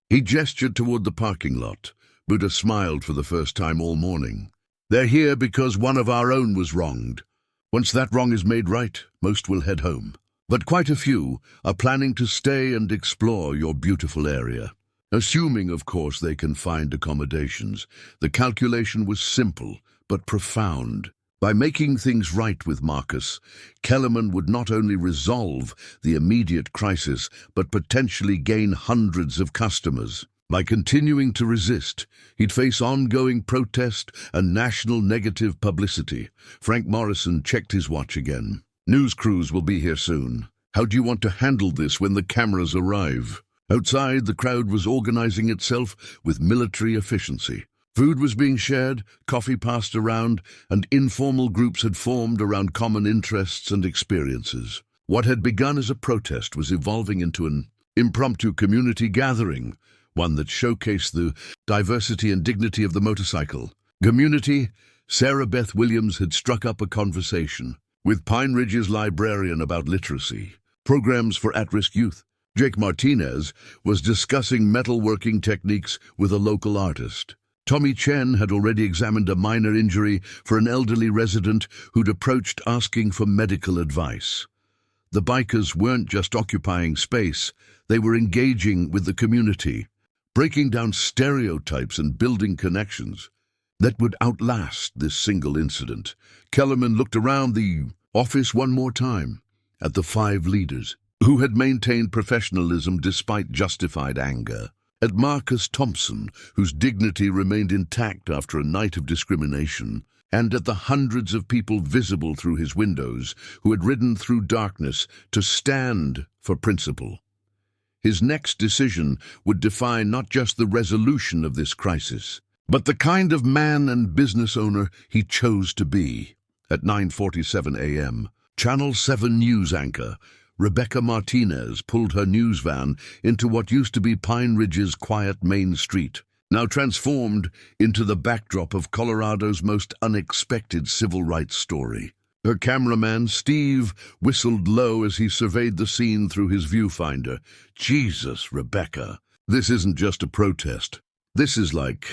He gestured toward the parking lot. Buddha smiled for the first time all morning. "They're here because one of our own was wronged. Once that wrong is made right, most will head home. But quite a few are planning to stay and explore your beautiful area." Assuming, of course, they can find accommodations. The calculation was simple, but profound. By making things right with Marcus, Kellerman would not only resolve the immediate crisis, but potentially gain hundreds of customers. By continuing to resist, he'd face ongoing protest and national negative publicity. Frank Morrison checked his watch again. News crews will be here soon. How do you want to handle this when the cameras arrive? Outside, the crowd was organizing itself with military efficiency. Food was being shared, coffee passed around, and informal groups had formed around common interests and experiences. What had begun as a protest was evolving into an impromptu community gathering, one that showcased the diversity and dignity of the motorcycle community. Sarah Beth Williams had struck up a conversation with Pine Ridge's librarian about literacy, programs for at-risk youth. Jake Martinez was discussing metalworking techniques with a local artist. Tommy Chen had already examined a minor injury for an elderly resident who'd approached asking for medical advice. The bikers weren't just occupying space, they were engaging with the community, breaking down stereotypes and building connections that would outlast this single incident. Kellerman looked around the office one more time at the 5 leaders who had maintained professionalism despite justified anger. At Marcus Thompson, whose dignity remained intact after a night of discrimination, and at the hundreds of people visible through his windows who had ridden through darkness to stand for principle. His next decision would define not just the resolution of this crisis, but the kind of man and business owner he chose to be. At 9:47 a.m., Channel 7 news anchor Rebecca Martinez pulled her news van into what used to be Pine Ridge's quiet main street, now transformed into the backdrop of Colorado's most unexpected civil rights story. Her cameraman, Steve, whistled low as he surveyed the scene through his viewfinder. Jesus, Rebecca, this isn't just a protest. This is like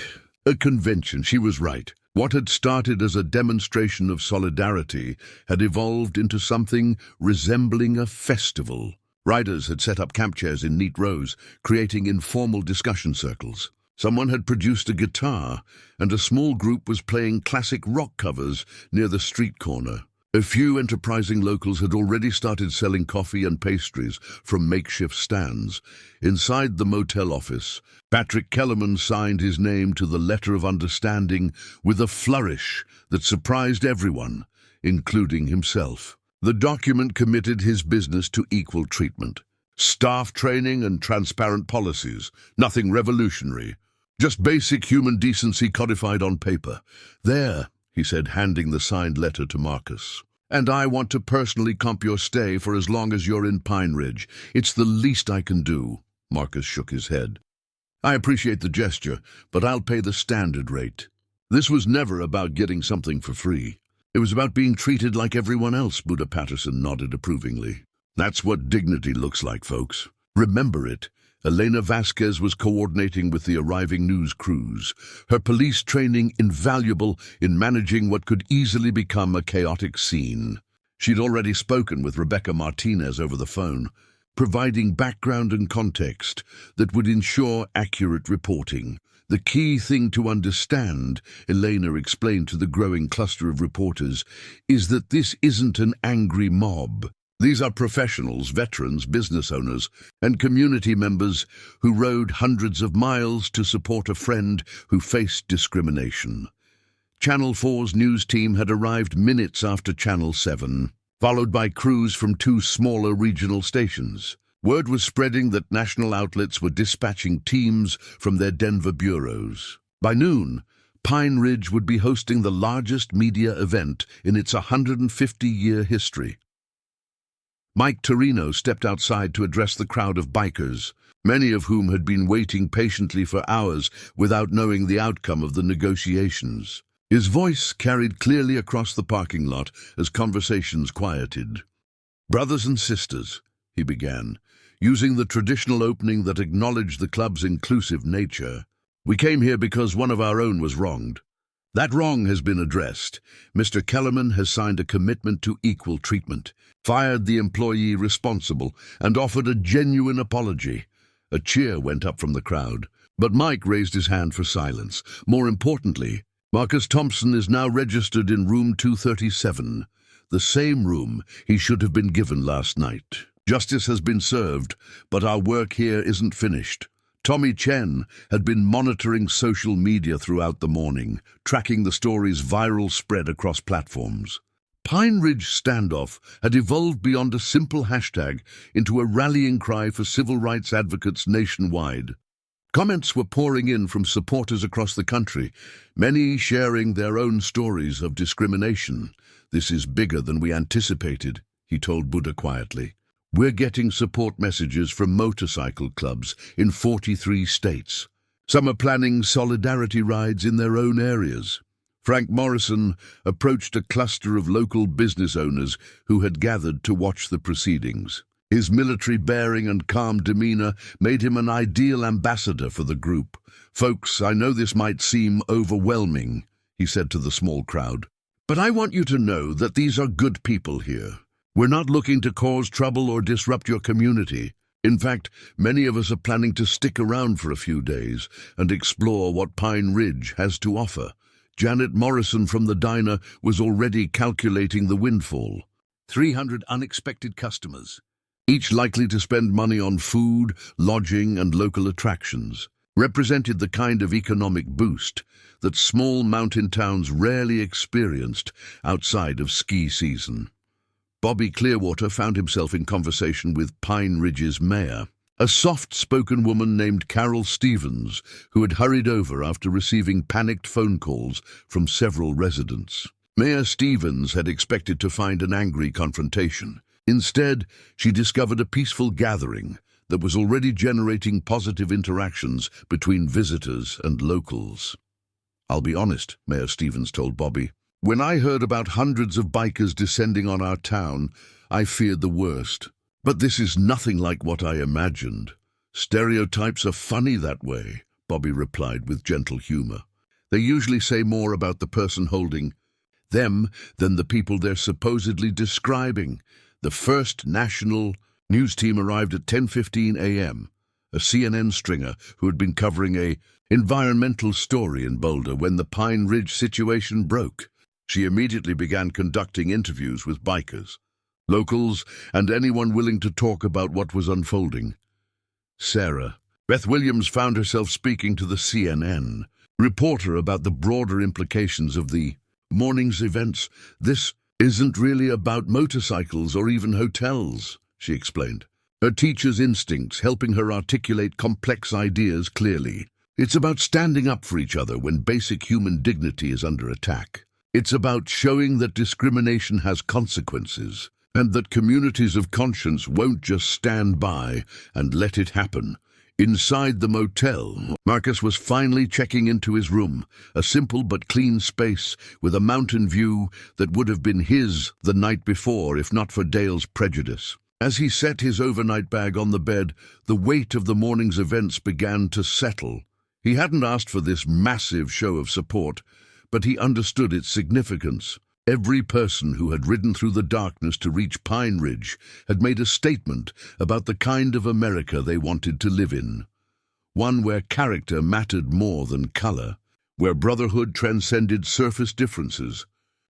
a convention. She was right. What had started as a demonstration of solidarity had evolved into something resembling a festival. Riders had set up camp chairs in neat rows, creating informal discussion circles. Someone had produced a guitar, and a small group was playing classic rock covers near the street corner. A few enterprising locals had already started selling coffee and pastries from makeshift stands. Inside the motel office, Patrick Kellerman signed his name to the letter of understanding with a flourish that surprised everyone, including himself. The document committed his business to equal treatment. Staff training and transparent policies, nothing revolutionary. Just basic human decency codified on paper. There, he said, handing the signed letter to Marcus. And I want to personally comp your stay for as long as you're in Pine Ridge. It's the least I can do. Marcus shook his head. I appreciate the gesture, but I'll pay the standard rate. This was never about getting something for free. It was about being treated like everyone else, Buddha Patterson nodded approvingly. That's what dignity looks like, folks. Remember it. Elena Vasquez was coordinating with the arriving news crews, her police training invaluable in managing what could easily become a chaotic scene. She'd already spoken with Rebecca Martinez over the phone, providing background and context that would ensure accurate reporting. The key thing to understand, Elena explained to the growing cluster of reporters, is that this isn't an angry mob. These are professionals, veterans, business owners, and community members who rode hundreds of miles to support a friend who faced discrimination. Channel 4's news team had arrived minutes after Channel 7, followed by crews from 2 smaller regional stations. Word was spreading that national outlets were dispatching teams from their Denver bureaus. By noon, Pine Ridge would be hosting the largest media event in its 150-year history. Mike Torino stepped outside to address the crowd of bikers, many of whom had been waiting patiently for hours without knowing the outcome of the negotiations. His voice carried clearly across the parking lot as conversations quieted. "Brothers and sisters," he began, using the traditional opening that acknowledged the club's inclusive nature, "we came here because one of our own was wronged. That wrong has been addressed. Mr. Kellerman has signed a commitment to equal treatment, fired the employee responsible, and offered a genuine apology. A cheer went up from the crowd, but Mike raised his hand for silence. More importantly, Marcus Thompson is now registered in room 237, the same room he should have been given last night. Justice has been served, but our work here isn't finished. Tommy Chen had been monitoring social media throughout the morning, tracking the story's viral spread across platforms. Pine Ridge standoff had evolved beyond a simple hashtag into a rallying cry for civil rights advocates nationwide. Comments were pouring in from supporters across the country, many sharing their own stories of discrimination. "This is bigger than we anticipated," he told Buddha quietly. "We're getting support messages from motorcycle clubs in 43 states. Some are planning solidarity rides in their own areas." Frank Morrison approached a cluster of local business owners who had gathered to watch the proceedings. His military bearing and calm demeanor made him an ideal ambassador for the group. "Folks, I know this might seem overwhelming," he said to the small crowd, "but I want you to know that these are good people here. We're not looking to cause trouble or disrupt your community. In fact, many of us are planning to stick around for a few days and explore what Pine Ridge has to offer." Janet Morrison from the diner was already calculating the windfall. 300 unexpected customers, each likely to spend money on food, lodging, and local attractions, represented the kind of economic boost that small mountain towns rarely experienced outside of ski season. Bobby Clearwater found himself in conversation with Pine Ridge's mayor, a soft-spoken woman named Carol Stevens, who had hurried over after receiving panicked phone calls from several residents. Mayor Stevens had expected to find an angry confrontation. Instead, she discovered a peaceful gathering that was already generating positive interactions between visitors and locals. "I'll be honest," Mayor Stevens told Bobby. "When I heard about hundreds of bikers descending on our town, I feared the worst. But this is nothing like what I imagined. Stereotypes are funny that way," Bobby replied with gentle humor. "They usually say more about the person holding them than the people they're supposedly describing." The first national news team arrived at 10:15 a.m., a CNN stringer who had been covering an environmental story in Boulder when the Pine Ridge situation broke. She immediately began conducting interviews with bikers, locals, and anyone willing to talk about what was unfolding. Sarah Beth Williams found herself speaking to the CNN reporter about the broader implications of the morning's events. "This isn't really about motorcycles or even hotels," she explained, her teacher's instincts helping her articulate complex ideas clearly. "It's about standing up for each other when basic human dignity is under attack. It's about showing that discrimination has consequences, and that communities of conscience won't just stand by and let it happen." Inside the motel, Marcus was finally checking into his room, a simple but clean space with a mountain view that would have been his the night before if not for Dale's prejudice. As he set his overnight bag on the bed, the weight of the morning's events began to settle. He hadn't asked for this massive show of support, but he understood its significance. Every person who had ridden through the darkness to reach Pine Ridge had made a statement about the kind of America they wanted to live in. One where character mattered more than color, where brotherhood transcended surface differences,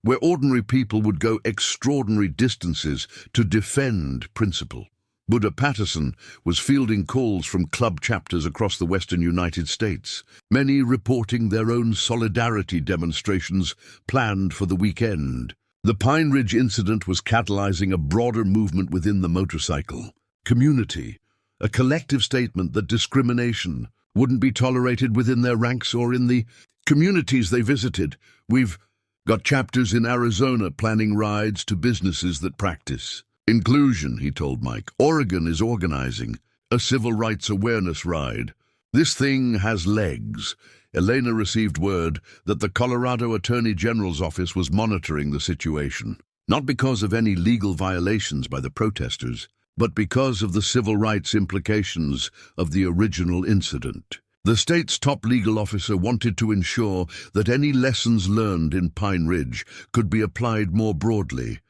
where ordinary people would go extraordinary distances to defend principle. Buddha Patterson was fielding calls from club chapters across the western United States, many reporting their own solidarity demonstrations planned for the weekend. The Pine Ridge incident was catalyzing a broader movement within the motorcycle community, a collective statement that discrimination wouldn't be tolerated within their ranks or in the communities they visited. "We've got chapters in Arizona planning rides to businesses that practice inclusion," he told Mike. "Oregon is organizing a civil rights awareness ride. This thing has legs." Elena received word that the Colorado Attorney General's office was monitoring the situation, not because of any legal violations by the protesters, but because of the civil rights implications of the original incident. The state's top legal officer wanted to ensure that any lessons learned in Pine Ridge could be applied more broadly.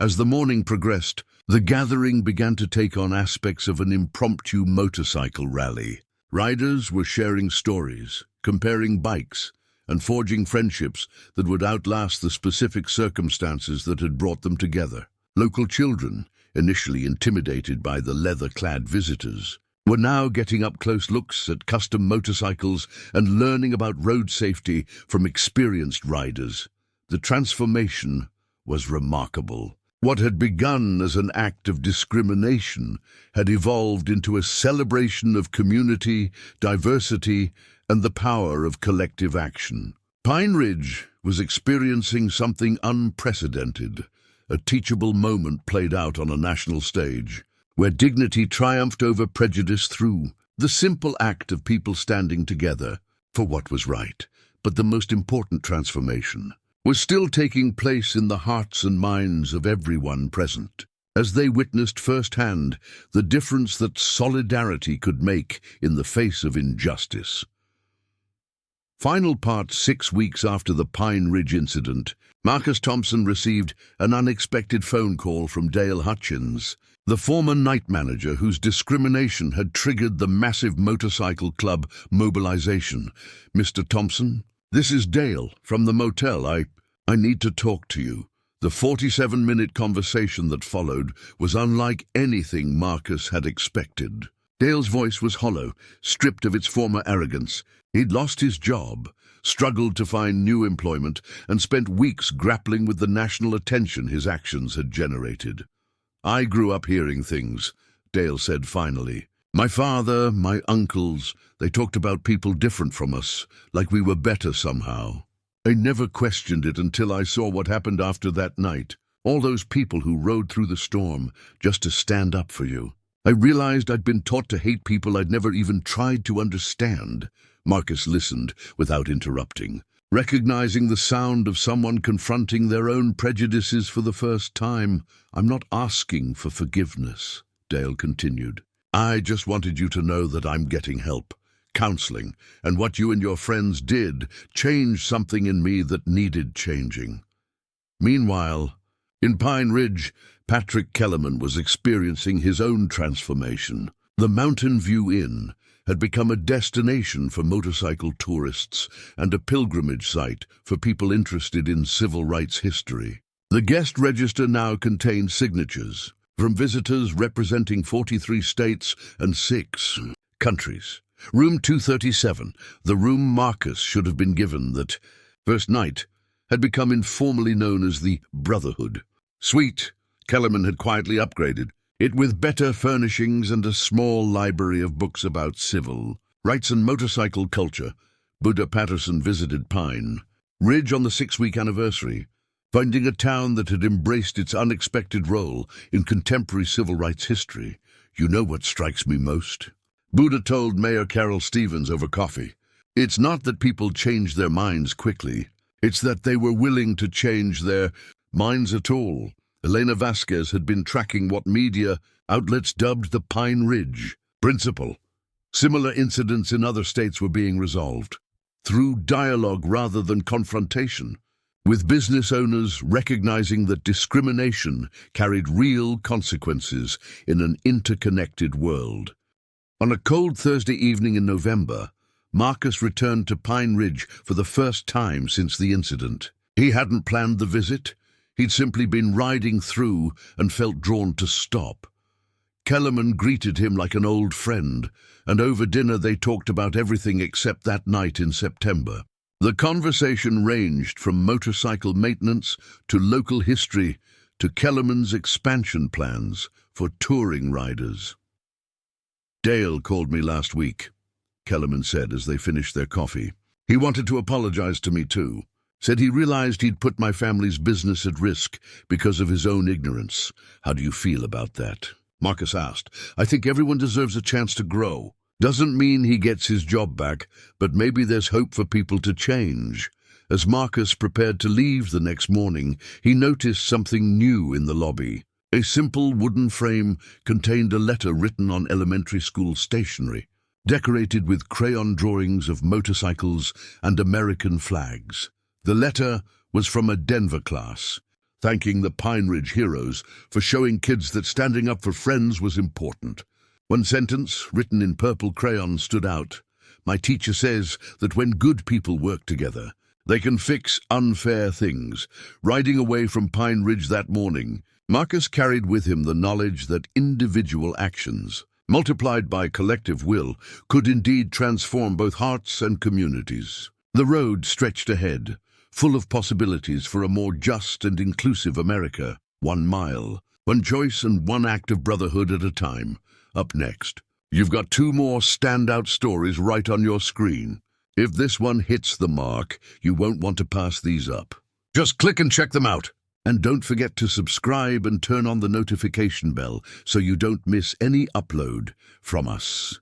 As the morning progressed, The gathering began to take on aspects of an impromptu motorcycle rally. Riders were sharing stories, comparing bikes, and forging friendships that would outlast the specific circumstances that had brought them together. Local children, initially intimidated by the leather-clad visitors, were now getting up-close looks at custom motorcycles and learning about road safety from experienced riders. The transformation was remarkable. What had begun as an act of discrimination had evolved into a celebration of community, diversity, and the power of collective action. Pine Ridge was experiencing something unprecedented, a teachable moment played out on a national stage, where dignity triumphed over prejudice through the simple act of people standing together for what was right. But the most important transformation was still taking place in the hearts and minds of everyone present, as they witnessed firsthand the difference that solidarity could make in the face of injustice. Final part: 6 weeks after the Pine Ridge incident, Marcus Thompson received an unexpected phone call from Dale Hutchins, the former night manager whose discrimination had triggered the massive motorcycle club mobilization. "Mr. Thompson, this is Dale from the motel. I need to talk to you." The 47-minute conversation that followed was unlike anything Marcus had expected. Dale's voice was hollow, stripped of its former arrogance. He'd lost his job, struggled to find new employment, and spent weeks grappling with the national attention his actions had generated. "I grew up hearing things," Dale said finally. "My father, my uncles, they talked about people different from us, like we were better somehow. I never questioned it until I saw what happened after that night. All those people who rode through the storm just to stand up for you. I realized I'd been taught to hate people I'd never even tried to understand." Marcus listened without interrupting, recognizing the sound of someone confronting their own prejudices for the first time. "I'm not asking for forgiveness," Dale continued. "I just wanted you to know that I'm getting help. Counseling, and what you and your friends did changed something in me that needed changing." Meanwhile, in Pine Ridge, Patrick Kellerman was experiencing his own transformation. The Mountain View Inn had become a destination for motorcycle tourists and a pilgrimage site for people interested in civil rights history. The guest register now contained signatures from visitors representing 43 states and 6 countries. Room 237, the room Marcus should have been given that first night, had become informally known as the Brotherhood. Suite Kellerman had quietly upgraded it with better furnishings and a small library of books about civil rights and motorcycle culture. Buddha Patterson visited Pine Ridge on the 6-week anniversary, finding a town that had embraced its unexpected role in contemporary civil rights history. "You know what strikes me most?" Buddha told Mayor Carol Stevens over coffee. "It's not that people change their minds quickly. It's that they were willing to change their minds at all." Elena Vasquez had been tracking what media outlets dubbed the Pine Ridge principle. Similar incidents in other states were being resolved through dialogue rather than confrontation, with business owners recognizing that discrimination carried real consequences in an interconnected world. On a cold Thursday evening in November, Marcus returned to Pine Ridge for the first time since the incident. He hadn't planned the visit. He'd simply been riding through and felt drawn to stop. Kellerman greeted him like an old friend, and over dinner they talked about everything except that night in September. The conversation ranged from motorcycle maintenance to local history to Kellerman's expansion plans for touring riders. "Dale called me last week," Kellerman said as they finished their coffee. "He wanted to apologize to me too. Said he realized he'd put my family's business at risk because of his own ignorance. How do you feel about that?" Marcus asked. "I think everyone deserves a chance to grow. Doesn't mean he gets his job back, but maybe there's hope for people to change." As Marcus prepared to leave the next morning, he noticed something new in the lobby. A simple wooden frame contained a letter written on elementary school stationery, decorated with crayon drawings of motorcycles and American flags. The letter was from a Denver class, thanking the Pine Ridge heroes for showing kids that standing up for friends was important. One sentence, written in purple crayon, stood out. My teacher says that when good people work together, they can fix unfair things. Riding away from Pine Ridge that morning, Marcus carried with him the knowledge that individual actions, multiplied by collective will, could indeed transform both hearts and communities. The road stretched ahead, full of possibilities for a more just and inclusive America. 1 mile, one choice and one act of brotherhood at a time. Up next, you've got 2 more standout stories right on your screen. If this one hits the mark, you won't want to pass these up. Just click and check them out. And don't forget to subscribe and turn on the notification bell so you don't miss any upload from us.